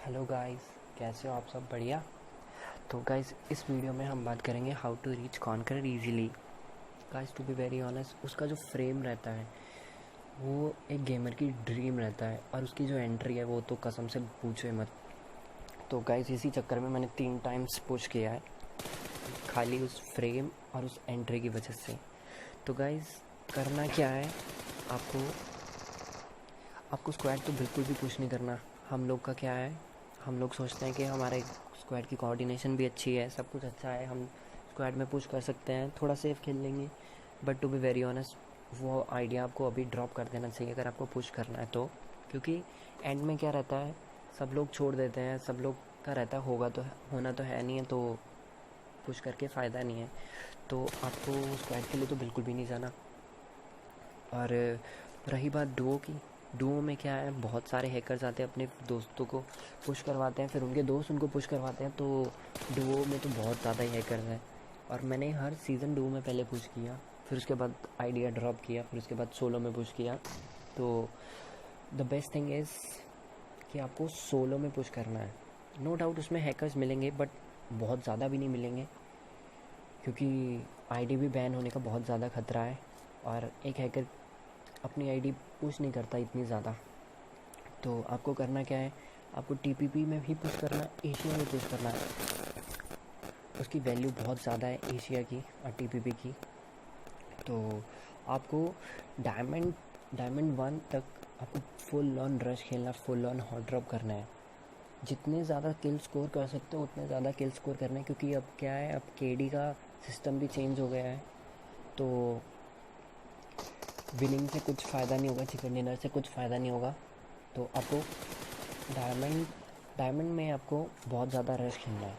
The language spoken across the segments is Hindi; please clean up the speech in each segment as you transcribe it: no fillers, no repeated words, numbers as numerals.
हेलो गाइस, कैसे हो आप सब? बढ़िया। तो गाइस, इस वीडियो में हम बात करेंगे how to reach conquer easily. Guys, to be very honest, उसका जो फ्रेम रहता है वो एक गेमर की ड्रीम रहता है, और उसकी जो एंट्री है वो तो कसम से पूछो मत। तो गाइस, इसी चक्कर में मैंने 3 टाइम्स पुश किया है, खाली उस फ्रेम और उस एंट्री की वजह से। तो गाइस, करना क्या है आपको? आपको स्क्वाड तो बिल्कुल भी पुश नहीं करना। हम लोग का क्या है, हम लोग सोचते हैं कि हमारे स्क्वाड की कोऑर्डिनेशन भी अच्छी है, सब कुछ अच्छा है, हम स्क्वाड में पुश कर सकते हैं, थोड़ा सेफ खेल लेंगे। But to be very honest, वो आइडिया आपको अभी ड्रॉप कर देना चाहिए अगर आपको पुश करना है तो। क्योंकि एंड में क्या रहता है, सब लोग छोड़ देते हैं, सब लोग का रहता है होगा तो होना तो है नहीं है, तो पुश करके फ़ायदा नहीं है। तो आपको स्क्वाड के लिए तो बिल्कुल भी नहीं जाना। और रही बात डुओ की, डुओ में क्या है, बहुत सारे हैकर्स आते हैं, अपने दोस्तों को पुश करवाते हैं, फिर उनके दोस्त उनको पुश करवाते हैं। तो डुओ में तो बहुत ज़्यादा ही हैकर्स हैं, और मैंने हर सीज़न डुओ में पहले पुश किया, फिर उसके बाद आइडिया ड्रॉप किया, फिर उसके बाद सोलो में पुश किया। तो द बेस्ट थिंग इज़ कि आपको सोलो में पुश करना है। नो डाउट उसमें हैकर्स मिलेंगे, बट बहुत ज़्यादा भी नहीं मिलेंगे, क्योंकि आईडी भी बैन होने का बहुत ज़्यादा खतरा है, और एक हैकर अपनी आईडी पुश नहीं करता इतनी ज़्यादा। तो आपको करना क्या है, आपको टीपीपी में भी पुश करना है, एशिया में पुश करना है। उसकी वैल्यू बहुत ज़्यादा है एशिया की और टीपीपी की। तो आपको डायमंड डायमंड 1 तक आपको फुल ऑन रश खेलना, फुल ऑन हॉट ड्रॉप करना है। जितने ज़्यादा किल स्कोर कर सकते हो उतने ज़्यादा किल स्कोर करना है, क्योंकि अब क्या है, अब केडी का सिस्टम भी चेंज हो गया है। तो विनिंग से कुछ फ़ायदा नहीं होगा, चिकन डिनर से कुछ फ़ायदा नहीं होगा। तो आपको डायमंड डायमंड में आपको बहुत ज़्यादा रश खेलना है।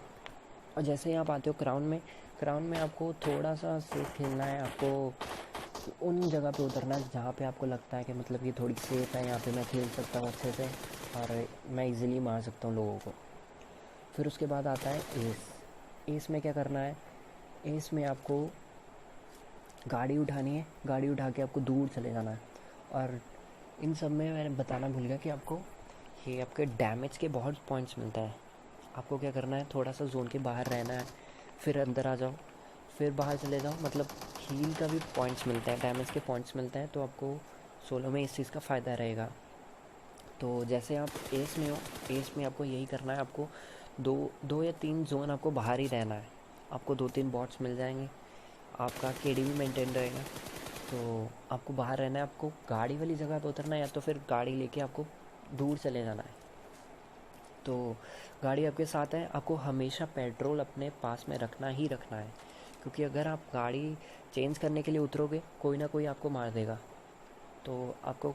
और जैसे ही आप आते हो क्राउन में आपको थोड़ा सा सेफ खेलना है। आपको उन जगह पे उतरना है जहाँ पे आपको लगता है कि मतलब ये थोड़ी सेफ है, यहाँ पे मैं खेल सकता हूँ अच्छे से, और मैं इजीली मार सकता हूँ लोगों को। फिर उसके बाद आता है एस। एस में क्या करना है, एस में आपको गाड़ी उठानी है, गाड़ी उठा के आपको दूर चले जाना है। और इन सब में मैंने बताना भूल गया कि आपको ये आपके डैमेज के बहुत पॉइंट्स मिलता है। आपको क्या करना है, थोड़ा सा जोन के बाहर रहना है, फिर अंदर आ जाओ, फिर बाहर चले जाओ। मतलब हील का भी पॉइंट्स मिलते हैं, डैमेज के पॉइंट्स मिलते हैं। तो आपको सोलो में इस चीज़ का फ़ायदा रहेगा। तो जैसे आप एस में हो, एस में आपको यही करना है, आपको दो या तीन जोन आपको बाहर ही रहना है। आपको 2-3 बॉट्स मिल जाएंगे, आपका केडी भी मेंटेन रहेगा। तो आपको बाहर रहना है, आपको गाड़ी वाली जगह पे उतरना है, या तो फिर गाड़ी लेके आपको दूर चले जाना है। तो गाड़ी आपके साथ है, आपको हमेशा पेट्रोल अपने पास में रखना ही रखना है, क्योंकि अगर आप गाड़ी चेंज करने के लिए उतरोगे, कोई ना कोई आपको मार देगा। तो आपको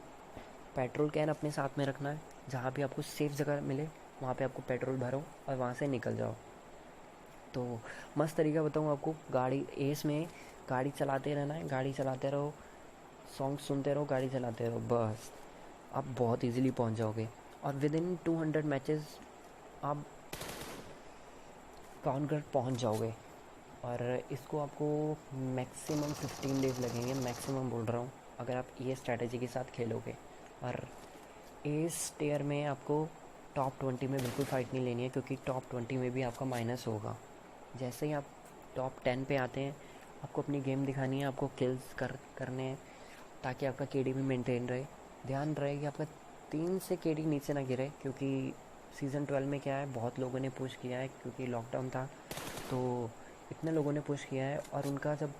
पेट्रोल कैन अपने साथ में रखना है, जहाँ भी आपको सेफ़ जगह मिले वहाँ पे आपको पेट्रोल भरो और वहाँ से निकल जाओ। तो मस्त तरीका बताऊँ आपको, गाड़ी एस में गाड़ी चलाते रहना है, गाड़ी चलाते रहो, सॉन्ग सुनते रहो, गाड़ी चलाते रहो, बस आप बहुत इजीली पहुंच जाओगे। और विद इन 200 मैचेस आप कॉन्कर पहुंच जाओगे। और इसको आपको मैक्सिमम 15 डेज़ लगेंगे, मैक्सिमम बोल रहा हूँ, अगर आप ये स्ट्रैटेजी के साथ खेलोगे। और एस टेयर में आपको टॉप 20 में बिल्कुल फ़ाइट नहीं लेनी है, क्योंकि टॉप 20 में भी आपका माइनस होगा। जैसे ही आप टॉप 10 पे आते हैं, आपको अपनी गेम दिखानी है, आपको किल्स करने हैं, ताकि आपका केडी भी मेंटेन रहे। ध्यान रहे कि आपका 3 से केडी नीचे ना गिरे, क्योंकि सीज़न 12 में क्या है, बहुत लोगों ने पुश किया है, क्योंकि लॉकडाउन था तो इतने लोगों ने पुश किया है, और उनका जब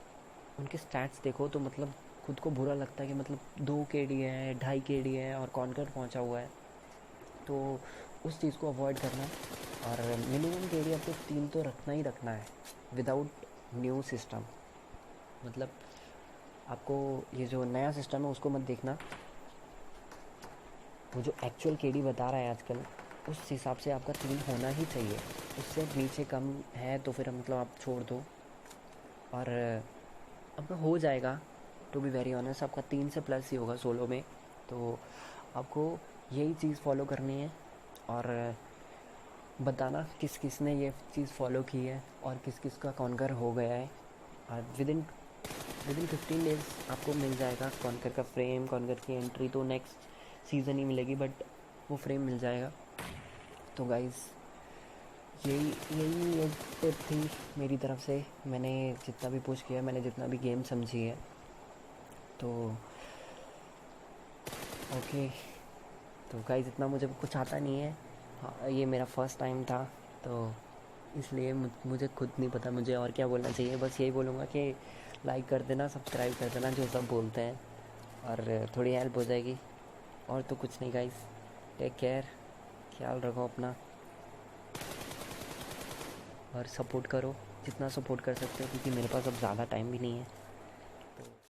उनके स्टैट्स देखो तो मतलब खुद को बुरा लगता है कि मतलब 2 केडी है, 2.5 केडी है और कॉन्कर पहुंचा हुआ है। तो उस चीज़ को अवॉइड करना है, और मिनिमम केडी आपको 3 तो रखना ही रखना है, विदाउट न्यू सिस्टम। मतलब आपको ये जो नया सिस्टम है उसको मत देखना, वो जो एक्चुअल केडी बता रहा है आजकल, उस हिसाब से आपका 3 होना ही चाहिए। उससे नीचे कम है तो फिर मतलब आप छोड़ दो, और आपका हो जाएगा। टू बी वेरी ऑनेस्ट, आपका 3 से प्लस ही होगा सोलो में। तो आपको यही चीज़ फॉलो करनी है, और बताना किस किस ने ये चीज़ फॉलो की है और किस किस का कॉन्कर हो गया है। और विद इन 15 डेज़ आपको मिल जाएगा कॉन्कर का फ्रेम, कॉन्कर की एंट्री तो नेक्स्ट सीज़न ही मिलेगी, बट वो फ्रेम मिल जाएगा। तो गाइज़ यही यही एक टिप थी मेरी तरफ से। मैंने जितना भी पुश किया, मैंने जितना भी गेम समझी है, तो ओके। तो गाइज़ इतना मुझे कुछ आता नहीं है। हाँ, ये मेरा फर्स्ट टाइम था, तो इसलिए मुझे खुद नहीं पता मुझे और क्या बोलना चाहिए। बस यही बोलूँगा कि लाइक कर देना, सब्सक्राइब कर देना, जो सब बोलते हैं, और थोड़ी हेल्प हो जाएगी। और तो कुछ नहीं गाइज़, टेक केयर, ख्याल रखो अपना, और सपोर्ट करो जितना सपोर्ट कर सकते हो, क्योंकि मेरे पास अब ज़्यादा टाइम भी नहीं है।